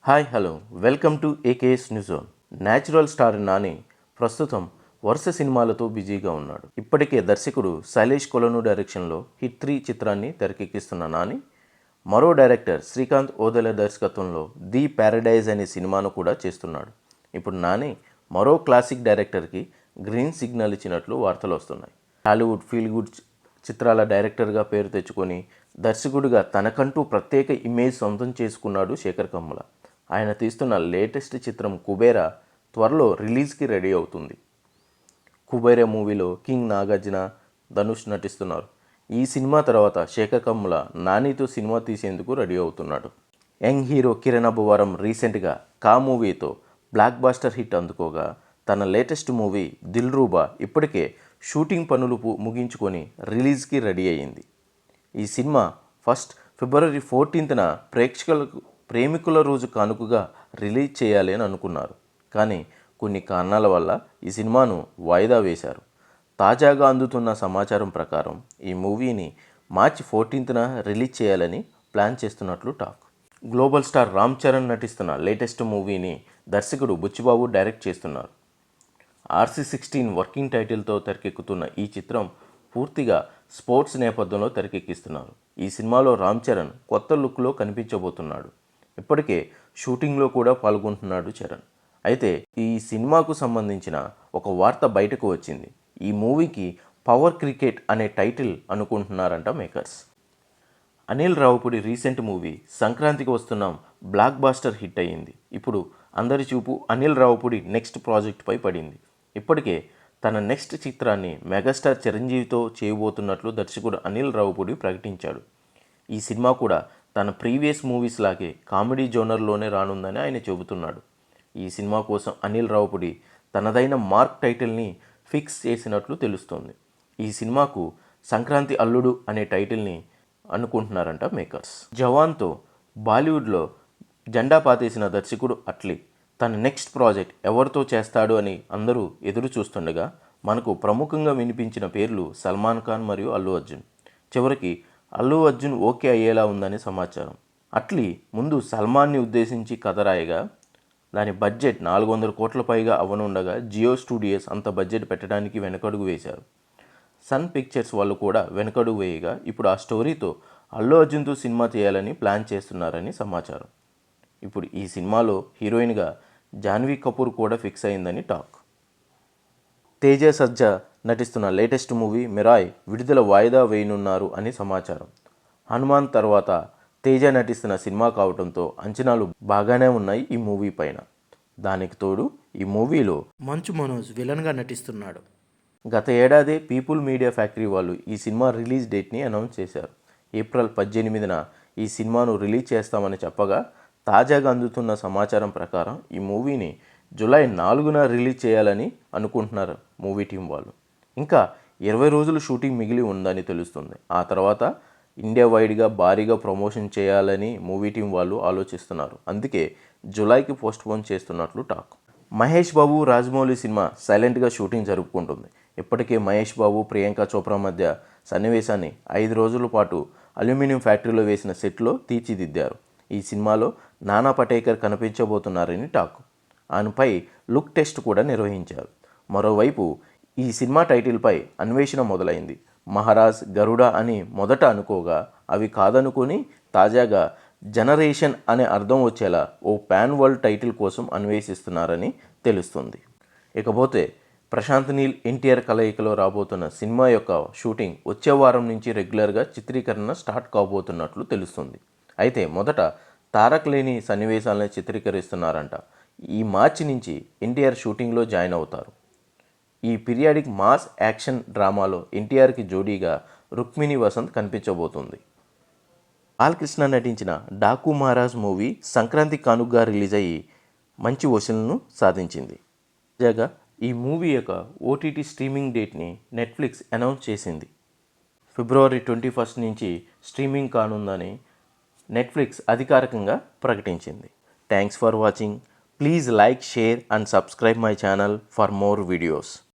Hi hello welcome to AKS news zone. Natural star Nani ప్రస్తుతం వరుస సినిమాలతో బిజీగా ఉన్నాడు. ఇప్పటికే దర్శకుడు శైలేష్ కొలను డైరెక్షన్లో హిట్ 3 చిత్రాన్ని తెరకెక్కిస్తున్న నాని మరో డైరెక్టర్ శ్రీకాంత్ ఓదెల దర్శకత్వంలో ది ప్యారడైజ్ అనే సినిమాను కూడా చేస్తున్నాడు. ఇప్పుడు నాని మరో క్లాసిక్ డైరెక్టర్కి గ్రీన్ సిగ్నల్ ఇచ్చినట్లు వార్తలు వస్తున్నాయి. హాలీవుడ్ ఫీల్ గుడ్ చిత్రాల డైరెక్టర్గా పేరు తెచ్చుకొని దర్శకుడిగా తనకంటూ ప్రత్యేక ఇమేజ్ సొంతం చేసుకున్నాడు శేఖర్ కమ్ముల. ఆయన తీస్తున్న లేటెస్ట్ చిత్రం కుబేరా త్వరలో రిలీజ్కి రెడీ అవుతుంది. కుబేరా మూవీలో కింగ్ నాగార్జున, ధనుష్ నటిస్తున్నారు. ఈ సినిమా తర్వాత శేఖర్ కమ్ముల నానితో సినిమా తీసేందుకు రెడీ అవుతున్నాడు. యంగ్ హీరో కిరణ్ అబ్బవరం రీసెంట్గా కా మూవీతో బ్లాక్ బాస్టర్ హిట్ అందుకోగా తన లేటెస్ట్ మూవీ దిల్రూబా ఇప్పటికే షూటింగ్ పనులు ముగించుకొని రిలీజ్కి రెడీ అయ్యింది. ఈ సినిమా ఫిబ్రవరి 14న ప్రేమికుల రోజు కానుకగా రిలీజ్ చేయాలి అని అనుకున్నారు. కానీ కొన్ని కారణాల వల్ల ఈ సినిమాను వాయిదా వేశారు. తాజాగా అందుతున్న సమాచారం ప్రకారం ఈ మూవీని మార్చి 14న రిలీజ్ చేయాలని ప్లాన్ చేస్తున్నట్లు talk. Global star Ram Charan నటిస్తున్న లేటెస్ట్ మూవీని దర్శకుడు బుచ్చిబాబు డైరెక్ట్ చేస్తున్నారు. RC16 వర్కింగ్ టైటిల్తో తెరకెక్కుతున్న ఈ చిత్రం పూర్తిగా స్పోర్ట్స్ నేపథ్యంలో తెరకెక్కిస్తున్నారు. ఈ సినిమాలో రామ్ చరణ్ కొత్త లుక్లో కనిపించబోతున్నాడు. ఇప్పటికే షూటింగ్లో కూడా పాల్గొంటున్నాడు చరణ్. అయితే ఈ సినిమాకు సంబంధించిన ఒక వార్త బయటకు వచ్చింది. ఈ మూవీకి పవర్ క్రికెట్ అనే టైటిల్ అనుకుంటున్నారంట makers. Anil Ravipudi recent movie సంక్రాంతికి వస్తున్నాం బ్లాక్ బాస్టర్ హిట్ అయ్యింది. ఇప్పుడు అందరి చూపు అనిల్ రావుపూడి నెక్స్ట్ ప్రాజెక్టుపై పడింది. ఇప్పటికే తన నెక్స్ట్ చిత్రాన్ని మెగాస్టార్ చిరంజీవితో చేయబోతున్నట్లు దర్శకుడు అనిల్ రావుపూడి ప్రకటించాడు. ఈ సినిమా కూడా తన ప్రీవియస్ మూవీస్ లాగే కామెడీ జోనర్లోనే రానుందని ఆయన చెబుతున్నాడు. ఈ సినిమా కోసం అనిల్ రావుపూడి తనదైన మార్క్ టైటిల్ని ఫిక్స్ చేసినట్లు తెలుస్తోంది. ఈ సినిమాకు సంక్రాంతి అల్లుడు అనే టైటిల్ని అనుకుంటున్నారంట మేకర్స్. జవాన్తో బాలీవుడ్లో జెండా పాతేసిన దర్శకుడు అట్లీ తన నెక్స్ట్ ప్రాజెక్ట్ ఎవరితో చేస్తాడు అని అందరూ ఎదురు చూస్తుండగా మనకు ప్రముఖంగా వినిపించిన పేర్లు సల్మాన్ ఖాన్ మరియు అల్లు అర్జున్. చివరికి అల్లు అర్జున్ ఓకే అయ్యేలా ఉందని సమాచారం. అట్లీ ముందు సల్మాన్ని ఉద్దేశించి కథ రాయగా దాని బడ్జెట్ 400 కోట్ల పైగా అవనుండగా జియో స్టూడియోస్ అంత బడ్జెట్ పెట్టడానికి వెనకడుగు వేశారు. సన్ పిక్చర్స్ వాళ్ళు కూడా వెనకడుగు వేయగా ఇప్పుడు ఆ స్టోరీతో అల్లు అర్జున్తో సినిమా చేయాలని ప్లాన్ చేస్తున్నారని సమాచారం. ఇప్పుడు ఈ సినిమాలో హీరోయిన్గా జాన్వీ కపూర్ కూడా ఫిక్స్ అయిందని టాక్. తేజ సజ్జా నటిస్తున్న లేటెస్ట్ మూవీ మిరాయ్ విడుదల వాయిదా వేయనున్నారు అని సమాచారం. హనుమాన్ తర్వాత తేజ నటిస్తున్న సినిమా కావడంతో అంచనాలు బాగానే ఉన్నాయి ఈ మూవీ పైన. దానికి తోడు ఈ మూవీలో మంచు మనోజ్ విలన్గా నటిస్తున్నాడు. గత ఏడాది పీపుల్ మీడియా ఫ్యాక్టరీ వాళ్ళు ఈ సినిమా రిలీజ్ డేట్ని అనౌన్స్ చేశారు. ఏప్రిల్ 18న ఈ సినిమాను రిలీజ్ చేస్తామని చెప్పగా తాజాగా అందుతున్న సమాచారం ప్రకారం ఈ మూవీని జూలై 4న రిలీజ్ చేయాలని అనుకుంటున్నారు మూవీ టీం వాళ్ళు. ఇంకా 20 రోజులు షూటింగ్ మిగిలి ఉందని తెలుస్తుంది. ఆ తర్వాత ఇండియా వైడ్గా భారీగా ప్రమోషన్ చేయాలని మూవీ టీం వాళ్ళు ఆలోచిస్తున్నారు. అందుకే జూలైకి పోస్ట్పోన్ చేస్తున్నట్లు టాక్. మహేష్ బాబు రాజమౌళి సినిమా సైలెంట్గా షూటింగ్ జరుపుకుంటుంది. ఇప్పటికే మహేష్ బాబు ప్రియాంక చోప్రా మధ్య సన్నివేశాన్ని 5 రోజుల పాటు అల్యూమినియం ఫ్యాక్టరీలో వేసిన సెట్లో తీర్చిదిద్దారు. ఈ సినిమాలో నానా పటేకర్ కనిపించబోతున్నారని టాక్. ఆయనపై లుక్ టెస్ట్ కూడా నిర్వహించారు. మరోవైపు ఈ సినిమా టైటిల్పై అన్వేషణ మొదలైంది. మహారాజ్, గరుడ అని మొదట అనుకోగా అవి కాదనుకొని తాజాగా జనరేషన్ అనే అర్థం వచ్చేలా ఓ పాన్ వరల్డ్ టైటిల్ కోసం అన్వేషిస్తున్నారని తెలుస్తుంది. ఇకపోతే ప్రశాంత్ నీల్, ఎన్టీఆర్ కలయికలో రాబోతున్న సినిమా యొక్క షూటింగ్ వచ్చే వారం నుంచి రెగ్యులర్గా చిత్రీకరణ స్టార్ట్ కాబోతున్నట్లు తెలుస్తుంది. అయితే మొదట తారక్ లేని సన్నివేశాలను చిత్రీకరిస్తున్నారంట. ఈ మార్చి నుంచి ఎన్టీఆర్ షూటింగ్లో జాయిన్ అవుతారు. ఈ పీరియాడిక్ మాస్ యాక్షన్ డ్రామాలో ఎన్టీఆర్కి జోడీగా రుక్మిణి వసంత్ కనిపించబోతుంది. బాలకృష్ణ నటించిన డాకు మహారాజ్ మూవీ సంక్రాంతి కానుకగా రిలీజ్ అయ్యి మంచి వసూళ్లను సాధించింది. తాజాగా ఈ మూవీ యొక్క OTT స్ట్రీమింగ్ డేట్ని నెట్ఫ్లిక్స్ అనౌన్స్ చేసింది. ఫిబ్రవరి 21 నుంచి స్ట్రీమింగ్ కానుందని నెట్ఫ్లిక్స్ అధికారికంగా ప్రకటించింది. Thanks for watching. Please like, share and subscribe my channel for more videos.